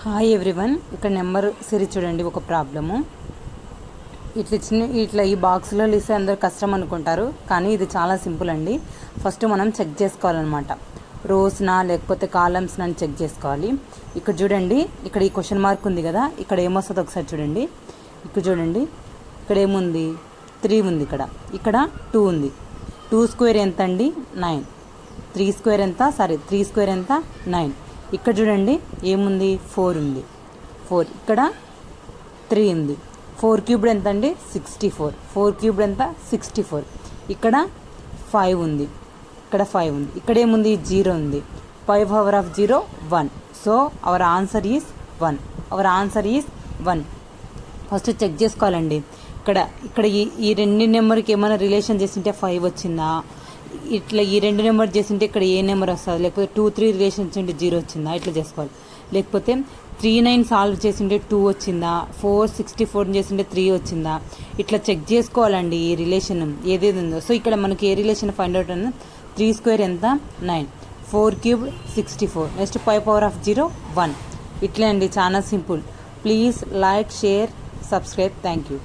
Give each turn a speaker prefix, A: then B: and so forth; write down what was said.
A: Hi everyone. ఇక్కడ number series చూడండి. ఒక ప్రాబ్లము ఇట్లా ఈ బాక్స్లో ఇస్తే అందరు కష్టం అనుకుంటారు, కానీ ఇది చాలా సింపుల్ అండి. ఫస్ట్ మనం చెక్ చేసుకోవాలన్నమాట. రోస్నా లేకపోతే కాలమ్స్నా అని చెక్ చేసుకోవాలి. ఇక్కడ చూడండి, ఇక్కడ ఈ క్వశ్చన్ మార్క్ ఉంది కదా, ఇక్కడ ఏమొస్తుందో ఒకసారి చూడండి. ఇక్కడ చూడండి, ఇక్కడ ఏముంది? 3 ఉంది. ఇక్కడ 2 ఉంది. 2 స్క్వేర్ ఎంత అండి? 9. 3 స్క్వేర్ ఎంత? 3 స్క్వేర్ ఎంత? 9. ఇక్కడ చూడండి ఏముంది? 4 ఉంది. 4. ఇక్కడ 3 ఉంది. 4 క్యూబ్డ్ ఎంత అండి? 64. 4 క్యూబ్డ్ ఎంత? 64. ఇక్కడ 5 ఉంది. ఇక్కడ 5 ఉంది. ఇక్కడ ఏముంది? 0 ఉంది. 5 power of 0 1. So our answer is 1. Our answer is 1. First check చేసుకోవాలండి. ఇక్కడ ఈ రెండు నెంబర్కి ఏమైనా రిలేషన్ చేసింటే 5 వచ్చిందా, ఇట్లా ఈ రెండు నెంబర్ చేసింటే ఇక్కడ ఏ నెంబర్ వస్తుంది, లేకపోతే 2 3 రిలేషన్ చేసింటే 0 వచ్చిందా, ఇట్లా చేసుకోవాలి. లేకపోతే 3 9 సాల్వ్ చేసింటే 2 వచ్చిందా, 4 64 చేసింటే 3 వచ్చిందా, ఇట్లా చెక్ చేసుకోవాలండి ఈ రిలేషన్ ఏదేది ఉందో. సో ఇక్కడ మనకి ఏ రిలేషన్ ఫైండ్ అవుట్ అన్న 3 స్క్వేర్ ఎంత? 9. 4 క్యూబ్ 64. Next 5 power of 0 1. ఇట్లే అండి, చాలా simple. Please like, share, subscribe. Thank you.